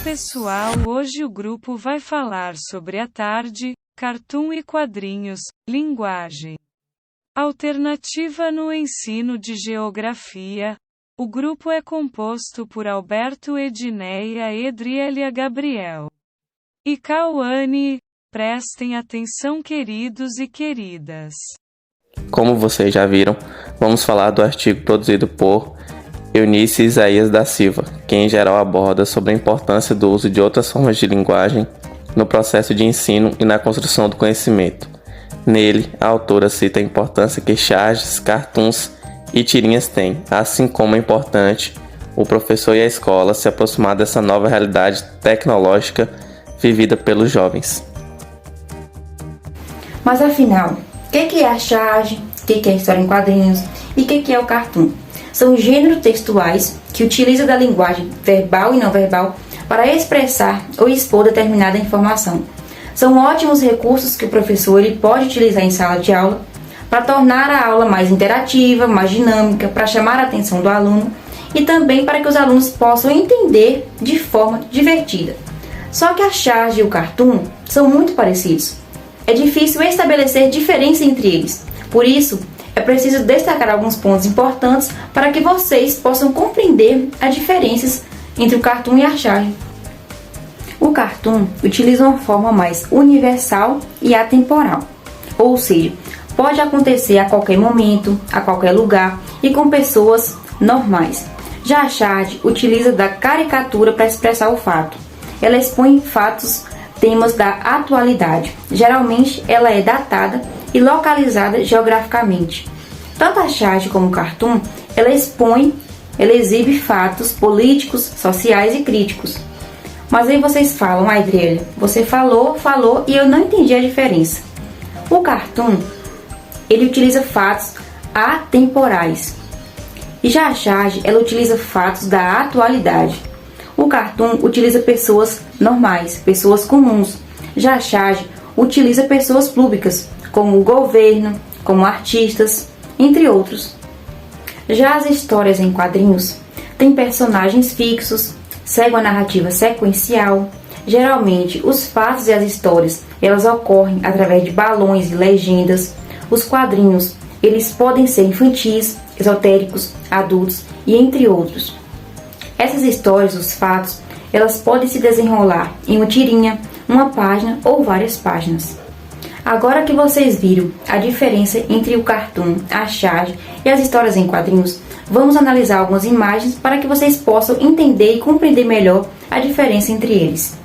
pessoal, hoje o grupo vai falar sobre a tarde, cartoon e quadrinhos, linguagem alternativa no ensino de geografia. O grupo é composto por Alberto Edneia, Edrielia Gabriel e Cauane. Prestem atenção, queridos e queridas. Como vocês já viram, vamos falar do artigo produzido por Eunice Isaías da Silva, que em geral aborda sobre a importância do uso de outras formas de linguagem no processo de ensino e na construção do conhecimento. Nele, a autora cita a importância que charges, cartoons e tirinhas têm, assim como é importante o professor e a escola se aproximar dessa nova realidade tecnológica vivida pelos jovens. Mas afinal, o que é a charge, o que é a história em quadrinhos e o que é o cartoon? São gêneros textuais que utilizam da linguagem verbal e não verbal para expressar ou expor determinada informação. São ótimos recursos que o professor pode utilizar em sala de aula para tornar a aula mais interativa, mais dinâmica, para chamar a atenção do aluno e também para que os alunos possam entender de forma divertida. Só que a charge e o cartoon são muito parecidos. É difícil estabelecer diferença entre eles. Por isso, é preciso destacar alguns pontos importantes para que vocês possam compreender as diferenças entre o cartoon e a charge. O cartoon utiliza uma forma mais universal e atemporal, ou seja, pode acontecer a qualquer momento, a qualquer lugar e com pessoas normais. Já a charge utiliza da caricatura para expressar o fato. Ela expõe fatos, temas da atualidade. Geralmente, ela é datada e localizada geograficamente. Tanto a charge como o cartoon, ela exibe fatos políticos, sociais e críticos. Mas aí vocês falam, Adriele, você falou e eu não entendi a diferença. O cartoon, ele utiliza fatos atemporais. E já a charge, ela utiliza fatos da atualidade. O cartoon utiliza pessoas normais, pessoas comuns. Já a charge utiliza pessoas públicas, como o governo, como artistas, entre outros. Já as histórias em quadrinhos têm personagens fixos, seguem a narrativa sequencial. Geralmente, os fatos e as histórias, elas ocorrem através de balões e legendas. Os quadrinhos, eles podem ser infantis, esotéricos, adultos e entre outros. Essas histórias, os fatos, elas podem se desenrolar em uma tirinha, uma página ou várias páginas. Agora que vocês viram a diferença entre o cartoon, a charge e as histórias em quadrinhos, vamos analisar algumas imagens para que vocês possam entender e compreender melhor a diferença entre eles.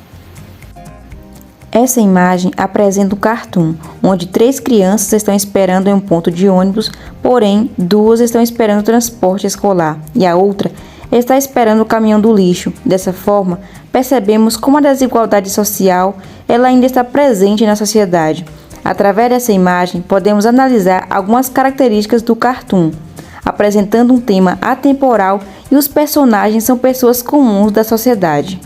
Essa imagem apresenta um cartoon, onde 3 crianças estão esperando em um ponto de ônibus, porém 2 estão esperando o transporte escolar e a outra está esperando o caminhão do lixo. Dessa forma, percebemos como a desigualdade social ela ainda está presente na sociedade. Através dessa imagem, podemos analisar algumas características do cartoon, apresentando um tema atemporal e os personagens são pessoas comuns da sociedade.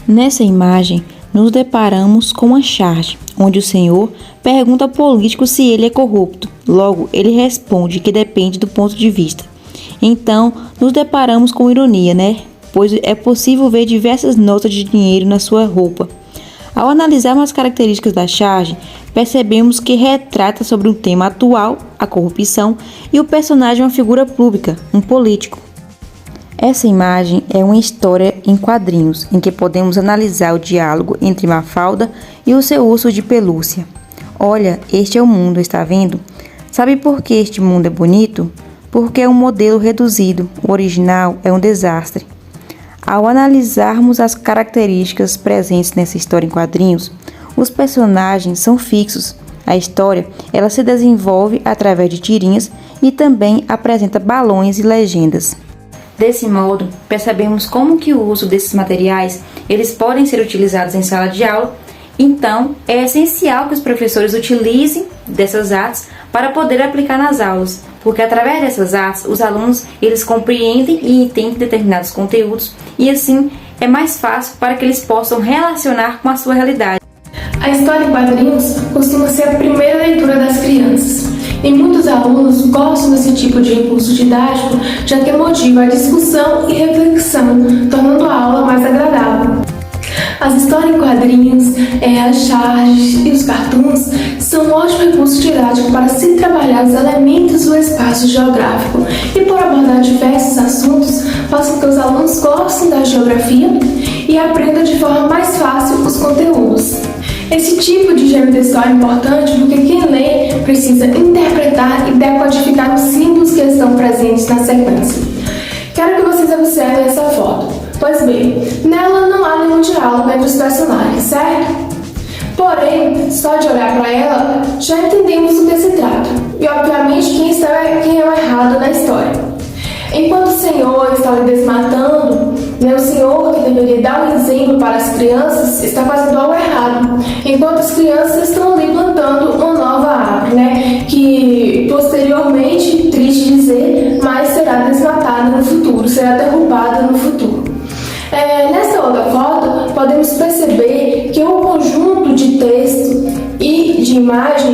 Nessa imagem, nos deparamos com uma charge, onde o senhor pergunta ao político se ele é corrupto. Logo, ele responde que depende do ponto de vista. Então, nos deparamos com ironia, né? Pois é possível ver diversas notas de dinheiro na sua roupa. Ao analisarmos as características da charge, percebemos que retrata sobre um tema atual, a corrupção, e o personagem é uma figura pública, um político. Essa imagem é uma história em quadrinhos, em que podemos analisar o diálogo entre Mafalda e o seu urso de pelúcia. Olha, este é o mundo, está vendo? Sabe por que este mundo é bonito? Porque é um modelo reduzido, o original é um desastre. Ao analisarmos as características presentes nessa história em quadrinhos, os personagens são fixos. A história ela se desenvolve através de tirinhas e também apresenta balões e legendas. Desse modo, percebemos como que o uso desses materiais eles podem ser utilizados em sala de aula. Então, é essencial que os professores utilizem dessas artes para poder aplicar nas aulas, porque através dessas artes os alunos eles compreendem e entendem determinados conteúdos e assim é mais fácil para que eles possam relacionar com a sua realidade. A história em quadrinhos costuma ser a primeira leitura das crianças e muitos alunos gostam desse tipo de impulso didático, já que motiva a discussão e reflexão, tornando a aula mais agradável. As histórias em quadrinhos, as charges e os cartoons são um ótimo recurso didático para se trabalhar os elementos do espaço geográfico e, por abordar diversos assuntos, faz com que os alunos gostem da geografia e aprendam de forma mais fácil os conteúdos. Esse tipo de gênero textual é importante porque quem lê precisa interpretar e decodificar os símbolos que estão presentes na sequência. Quero que vocês observem essa foto. Pois bem, nela não há nenhum diálogo entre os personagens, certo? Porém, só de olhar para ela, já entendemos do que se trata. E, obviamente, quem é o errado na história. Enquanto o Senhor está ali desmatando, o Senhor que deveria dar um exemplo para as crianças está fazendo algo errado. Enquanto as crianças estão ali plantando uma nova árvore, que posteriormente, triste dizer, mas será desmatada no futuro, será derrubada no futuro. Nessa outra foto, podemos perceber que o conjunto de texto e de imagem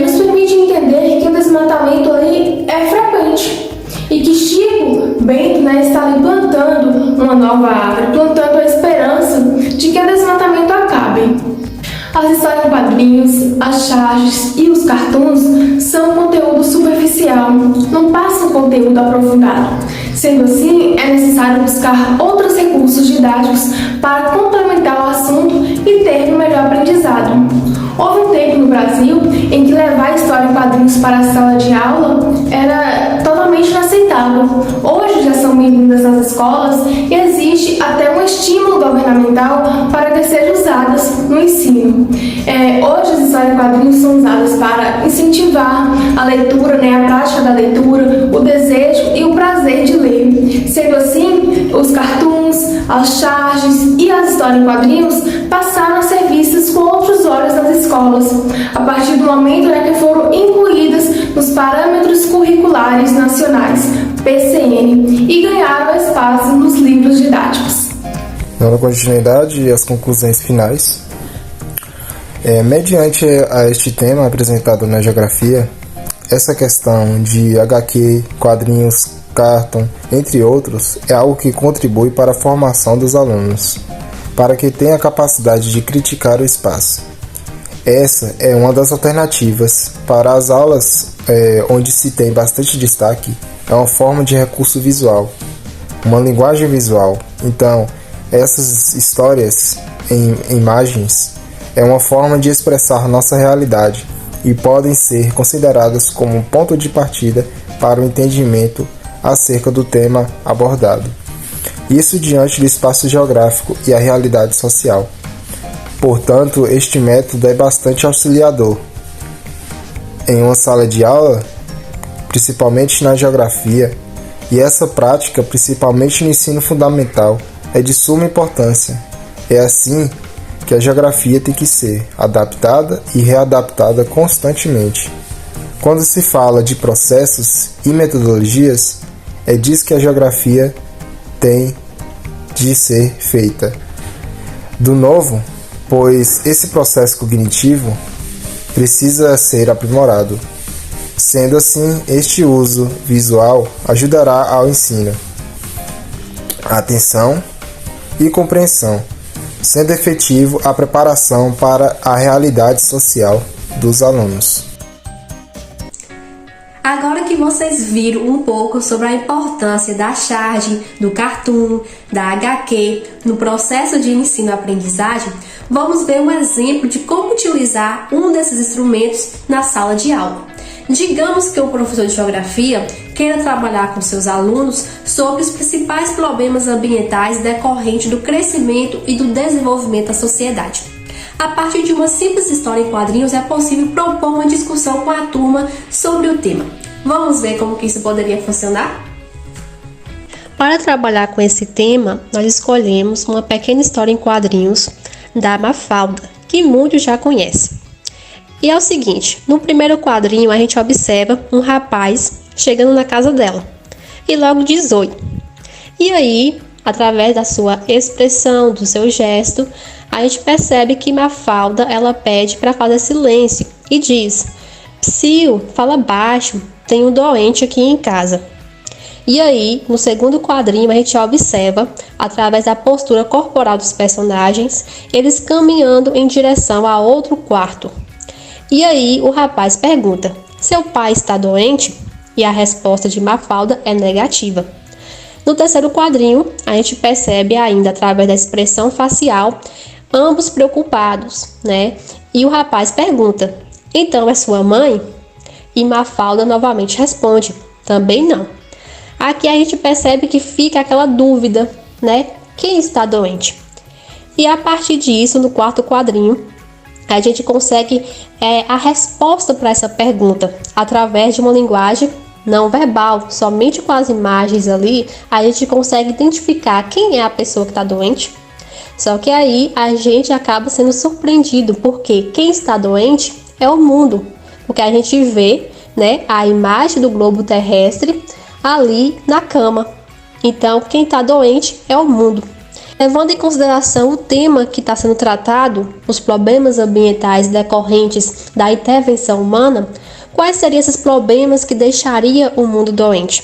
nos permite entender que o desmatamento ali é frequente e que Chico Bento está ali plantando uma nova árvore, plantando a esperança de que o desmatamento acabe. As histórias em quadrinhos, as charges e os cartoons são conteúdo superficial, não passam conteúdo aprofundado. Sendo assim, é necessário buscar outros recursos didáticos para complementar o assunto e ter um melhor aprendizado. Houve um tempo no Brasil em que levar a história em quadrinhos para a sala de aula era totalmente inaceitável. Hoje já são bem-vindas nas escolas e existe até um estímulo governamental para que sejam usadas no ensino. Hoje as histórias em quadrinhos são usadas para incentivar a leitura, a prática da leitura, o desejo e o prazer de ler. Sendo assim, os cartoons, as charges e as histórias em quadrinhos passaram a ser vistas com outros olhos nas escolas, a partir do momento que foram incluídas nos parâmetros curriculares nacionais, PCN, e ganharam espaço nos livros didáticos. Dando continuidade às conclusões finais, mediante a este tema apresentado na geografia, essa questão de HQ, quadrinhos, cartoon, entre outros, é algo que contribui para a formação dos alunos, para que tenham a capacidade de criticar o espaço. Essa é uma das alternativas para as aulas onde se tem bastante destaque, é uma forma de recurso visual, uma linguagem visual. Então, essas histórias em imagens é uma forma de expressar nossa realidade e podem ser consideradas como um ponto de partida para o entendimento acerca do tema abordado. Isso diante do espaço geográfico e a realidade social. Portanto, este método é bastante auxiliador. Em uma sala de aula, principalmente na geografia, e essa prática, principalmente no ensino fundamental, é de suma importância. É assim que a geografia tem que ser adaptada e readaptada constantemente. Quando se fala de processos e metodologias, é disso que a geografia tem de ser feita. Do novo, pois esse processo cognitivo precisa ser aprimorado. Sendo assim, este uso visual ajudará ao ensino, atenção e compreensão, sendo efetivo a preparação para a realidade social dos alunos. Agora que vocês viram um pouco sobre a importância da charge, do cartoon, da HQ no processo de ensino-aprendizagem, vamos ver um exemplo de como utilizar um desses instrumentos na sala de aula. Digamos que o professor de geografia queira trabalhar com seus alunos sobre os principais problemas ambientais decorrentes do crescimento e do desenvolvimento da sociedade. A partir de uma simples história em quadrinhos é possível propor uma discussão com a turma sobre o tema. Vamos ver como que isso poderia funcionar? Para trabalhar com esse tema, nós escolhemos uma pequena história em quadrinhos da Mafalda, que muitos já conhecem. E é o seguinte, no primeiro quadrinho a gente observa um rapaz chegando na casa dela e logo diz oi. E aí, através da sua expressão, do seu gesto, a gente percebe que Mafalda ela pede para fazer silêncio e diz: Psiu, fala baixo, tem um doente aqui em casa. E aí, no segundo quadrinho, a gente observa, através da postura corporal dos personagens, eles caminhando em direção a outro quarto. E aí, o rapaz pergunta: seu pai está doente? E a resposta de Mafalda é negativa. No terceiro quadrinho, a gente percebe ainda, através da expressão facial, ambos preocupados, né? E o rapaz pergunta: então é sua mãe? E Mafalda novamente responde: também não. Aqui a gente percebe que fica aquela dúvida, né? Quem está doente? E a partir disso, no quarto quadrinho, a gente consegue a resposta para essa pergunta através de uma linguagem não verbal. Somente com as imagens ali, a gente consegue identificar quem é a pessoa que está doente. Só que aí a gente acaba sendo surpreendido, porque quem está doente é o mundo. Porque a gente vê, né, a imagem do globo terrestre ali na cama. Então, quem está doente é o mundo. Levando em consideração o tema que está sendo tratado, os problemas ambientais decorrentes da intervenção humana, quais seriam esses problemas que deixariam o mundo doente?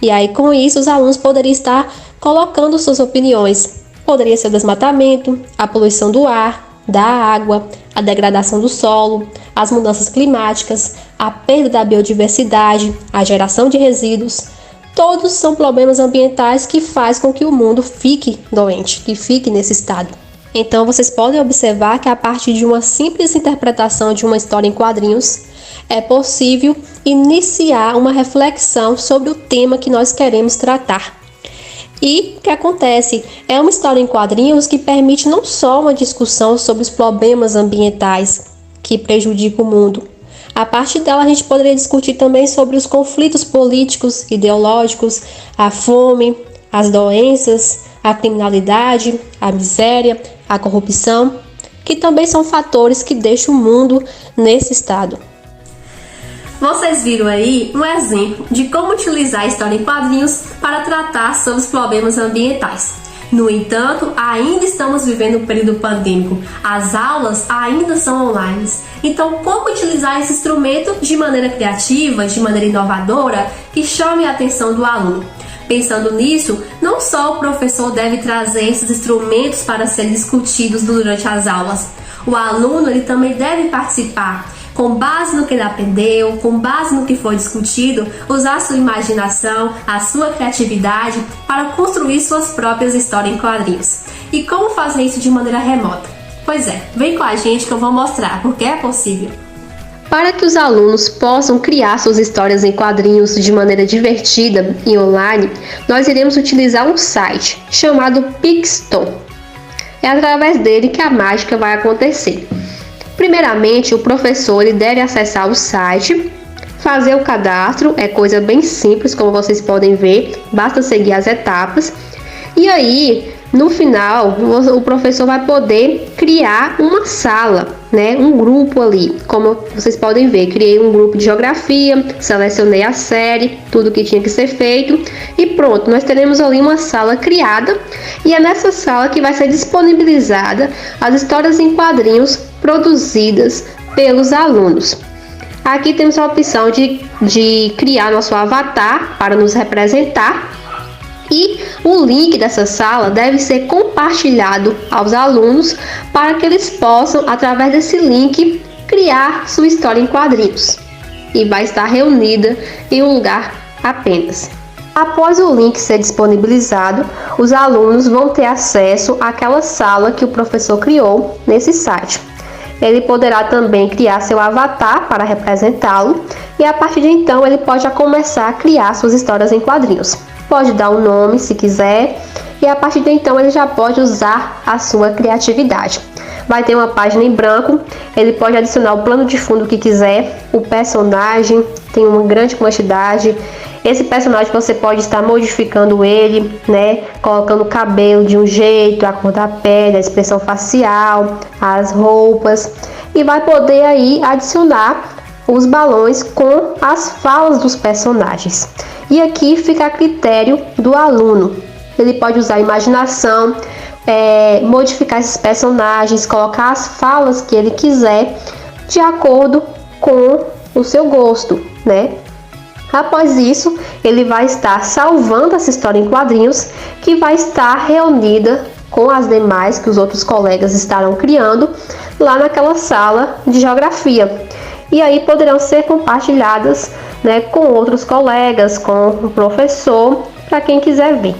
E aí, com isso, os alunos poderiam estar colocando suas opiniões. Poderia ser o desmatamento, a poluição do ar, da água, a degradação do solo, as mudanças climáticas, a perda da biodiversidade, a geração de resíduos. Todos são problemas ambientais que fazem com que o mundo fique doente, que fique nesse estado. Então, vocês podem observar que a partir de uma simples interpretação de uma história em quadrinhos, é possível iniciar uma reflexão sobre o tema que nós queremos tratar. E o que acontece? É uma história em quadrinhos que permite não só uma discussão sobre os problemas ambientais que prejudicam o mundo. A partir dela, a gente poderia discutir também sobre os conflitos políticos, ideológicos, a fome, as doenças, a criminalidade, a miséria, a corrupção, que também são fatores que deixam o mundo nesse estado. Vocês viram aí um exemplo de como utilizar a história em quadrinhos para tratar sobre os problemas ambientais. No entanto, ainda estamos vivendo um período pandêmico. As aulas ainda são online. Então, como utilizar esse instrumento de maneira criativa, de maneira inovadora, que chame a atenção do aluno? Pensando nisso, não só o professor deve trazer esses instrumentos para serem discutidos durante as aulas. O aluno ele também deve participar. Com base no que ele aprendeu, com base no que foi discutido, usar a sua imaginação, a sua criatividade para construir suas próprias histórias em quadrinhos. E como fazer isso de maneira remota? Pois é, vem com a gente que eu vou mostrar, porque é possível. Para que os alunos possam criar suas histórias em quadrinhos de maneira divertida e online, nós iremos utilizar um site chamado Pixton. É através dele que a mágica vai acontecer. Primeiramente, o professor ele deve acessar o site, fazer o cadastro, é coisa bem simples, como vocês podem ver, basta seguir as etapas. E aí, no final, o professor vai poder criar uma sala, né? Um grupo ali, como vocês podem ver, criei um grupo de geografia, selecionei a série, tudo que tinha que ser feito e pronto, nós teremos ali uma sala criada e é nessa sala que vai ser disponibilizada as histórias em quadrinhos produzidas pelos alunos. Aqui temos a opção de criar nosso avatar para nos representar. E o link dessa sala deve ser compartilhado aos alunos para que eles possam, através desse link, criar sua história em quadrinhos. E vai estar reunida em um lugar apenas. Após o link ser disponibilizado, os alunos vão ter acesso àquela sala que o professor criou nesse site. Ele poderá também criar seu avatar para representá-lo e a partir de então ele pode já começar a criar suas histórias em quadrinhos. Pode dar um nome se quiser e a partir de então ele já pode usar a sua criatividade. Vai ter uma página em branco, ele pode adicionar o plano de fundo que quiser, o personagem tem uma grande quantidade. Esse personagem você pode estar modificando ele, né? Colocando o cabelo de um jeito, a cor da pele, a expressão facial, as roupas e vai poder aí adicionar os balões com as falas dos personagens. E aqui fica a critério do aluno. Ele pode usar a imaginação, modificar esses personagens, colocar as falas que ele quiser de acordo com o seu gosto, né? Após isso, ele vai estar salvando essa história em quadrinhos, que vai estar reunida com as demais que os outros colegas estarão criando lá naquela sala de geografia. E aí poderão ser compartilhadas, né, com outros colegas, com o professor, para quem quiser ver.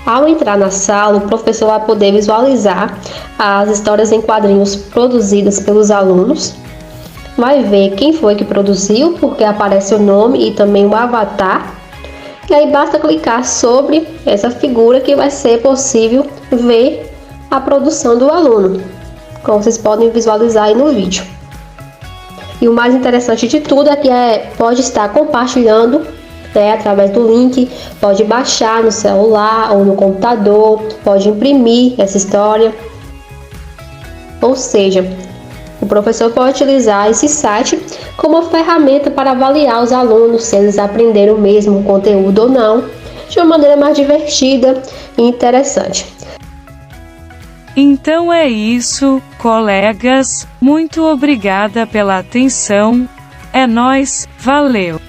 Ao entrar na sala, o professor vai poder visualizar as histórias em quadrinhos produzidas pelos alunos. Vai ver quem foi que produziu, porque aparece o nome e também o avatar. E aí basta clicar sobre essa figura que vai ser possível ver a produção do aluno, como vocês podem visualizar aí no vídeo. E o mais interessante de tudo é que pode estar compartilhando, né, através do link, pode baixar no celular ou no computador, pode imprimir essa história. Ou seja, o professor pode utilizar esse site como uma ferramenta para avaliar os alunos se eles aprenderam mesmo o conteúdo ou não, de uma maneira mais divertida e interessante. Então é isso, colegas. Muito obrigada pela atenção. É nóis, valeu!